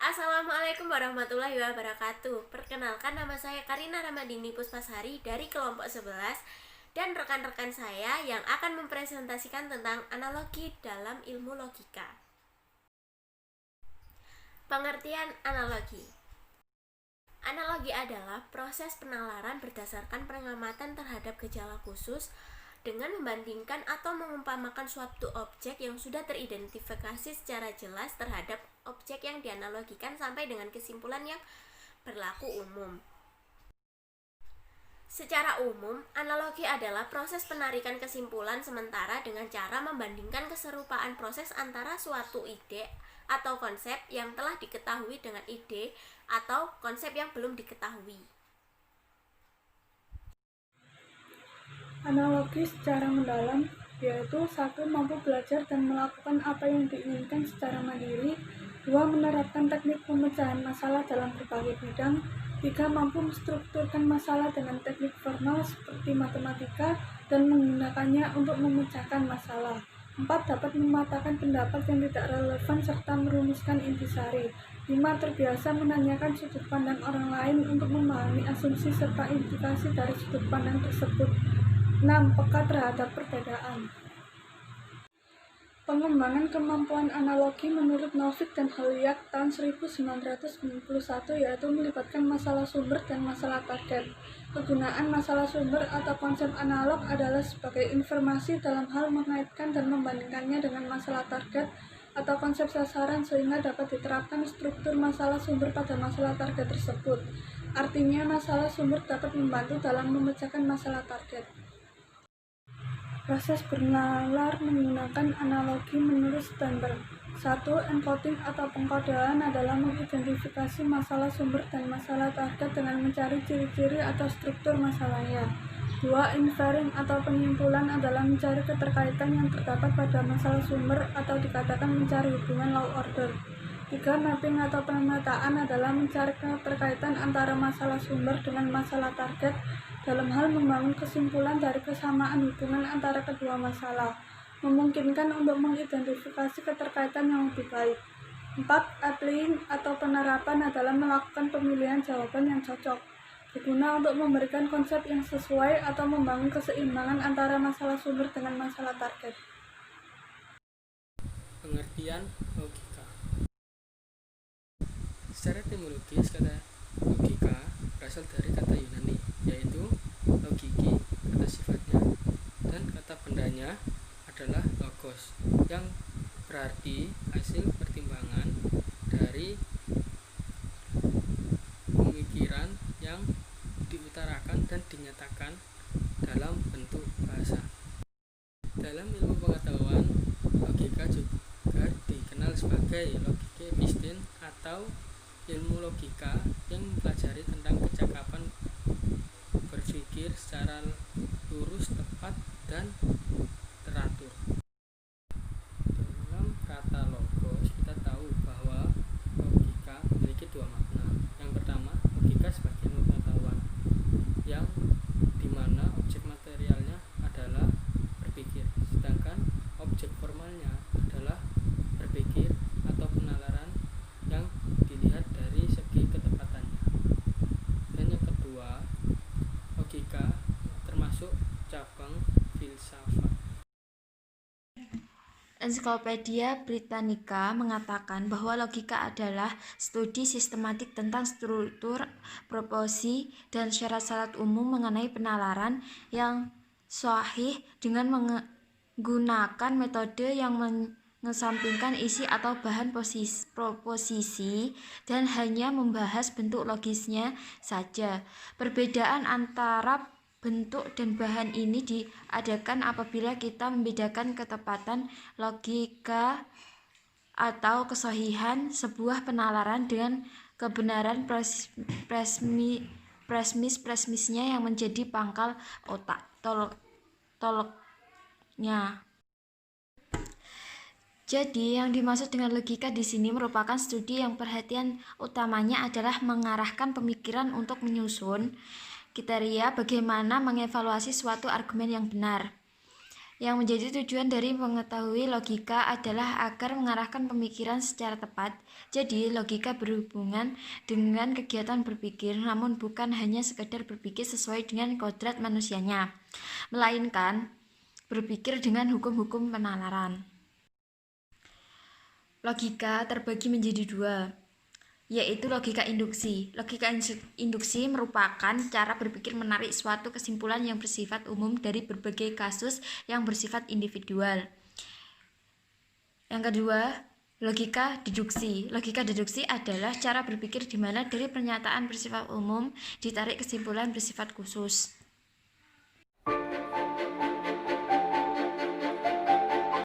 Assalamualaikum warahmatullahi wabarakatuh. Perkenalkan, nama saya Karina Ramadini Puspasari dari kelompok 11 dan rekan-rekan saya yang akan mempresentasikan tentang analogi dalam ilmu logika. Pengertian analogi. Analogi adalah proses penalaran berdasarkan pengamatan terhadap gejala khusus dengan membandingkan atau mengumpamakan suatu objek yang sudah teridentifikasi secara jelas terhadap objek yang dianalogikan sampai dengan kesimpulan yang berlaku umum. Secara umum, analogi adalah proses penarikan kesimpulan sementara dengan cara membandingkan keserupaan proses antara suatu ide atau konsep yang telah diketahui dengan ide atau konsep yang belum diketahui. Analogi secara mendalam yaitu 1. Mampu belajar dan melakukan apa yang diinginkan secara mandiri. 2. Menerapkan teknik pemecahan masalah dalam berbagai bidang. 3. Mampu menstrukturkan masalah dengan teknik formal seperti matematika dan menggunakannya untuk memecahkan masalah. 4. Dapat mematahkan pendapat yang tidak relevan serta merumuskan intisari. 5. Terbiasa menanyakan sudut pandang orang lain untuk memahami asumsi serta implikasi dari sudut pandang tersebut. 6. Peka terhadap perbedaan. Pengembangan kemampuan analogi menurut Novick dan Holyak tahun 1991 yaitu melibatkan masalah sumber dan masalah target. Kegunaan masalah sumber atau konsep analog adalah sebagai informasi dalam hal mengaitkan dan membandingkannya dengan masalah target atau konsep sasaran sehingga dapat diterapkan struktur masalah sumber pada masalah target tersebut. Artinya, masalah sumber dapat membantu dalam memecahkan masalah target. Proses bernalar menggunakan analogi menurut Sternberg. 1. Encoding atau pengkodean adalah mengidentifikasi masalah sumber dan masalah target dengan mencari ciri-ciri atau struktur masalahnya. 2. Inferring atau penyimpulan adalah mencari keterkaitan yang terdapat pada masalah sumber atau dikatakan mencari hubungan law order. 3. Mapping atau pemetaan adalah mencari keterkaitan antara masalah sumber dengan masalah target dalam hal membangun kesimpulan dari kesamaan hubungan antara kedua masalah, memungkinkan untuk mengidentifikasi keterkaitan yang lebih baik. 4. Applying atau penerapan adalah melakukan pemilihan jawaban yang cocok, berguna untuk memberikan konsep yang sesuai atau membangun keseimbangan antara masalah sumber dengan masalah target. Pengertian logika. Secara etimologis, kata logika berasal dari kata Yunani, yaitu logiki, kata sifatnya, dan kata bendanya adalah logos, yang berarti hasil pertimbangan dari pemikiran yang diutarakan dan dinyatakan dalam bentuk bahasa. Dalam ilmu pengetahuan, logika juga dikenal sebagai logika epistem atau ilmu logika yang mempelajari tentang kecakapan berpikir secara lurus, tepat, dan teratur. Dalam kata logos, kita tahu bahwa logika memiliki dua makna. Yang pertama, logika sebagai ilmu pengetahuan yang dimana objek materialnya adalah berpikir, sedangkan objek formalnya adalah berpikir atau penalaran yang dilihat dari segi ketepatannya. Dan yang kedua, logika termasuk cabang filsafat. Ensiklopedia Britannica mengatakan bahwa logika adalah studi sistematik tentang struktur, proporsi, dan syarat-syarat umum mengenai penalaran yang sahih dengan menggunakan metode yang mengesampingkan isi atau bahan proposisi dan hanya membahas bentuk logisnya saja. Perbedaan antara bentuk dan bahan ini diadakan apabila kita membedakan ketepatan logika atau kesahihan sebuah penalaran dengan kebenaran premisnya yang menjadi pangkal otak toloknya. Jadi, yang dimaksud dengan logika di sini merupakan studi yang perhatian utamanya adalah mengarahkan pemikiran untuk menyusun kriteria bagaimana mengevaluasi suatu argumen yang benar. Yang menjadi tujuan dari mengetahui logika adalah agar mengarahkan pemikiran secara tepat. Jadi, logika berhubungan dengan kegiatan berpikir, namun bukan hanya sekedar berpikir sesuai dengan kodrat manusianya, melainkan berpikir dengan hukum-hukum penalaran. Logika terbagi menjadi dua, yaitu logika induksi. Logika induksi merupakan cara berpikir menarik suatu kesimpulan yang bersifat umum dari berbagai kasus yang bersifat individual. Yang kedua, logika deduksi. Logika deduksi adalah cara berpikir di mana dari pernyataan bersifat umum ditarik kesimpulan bersifat khusus.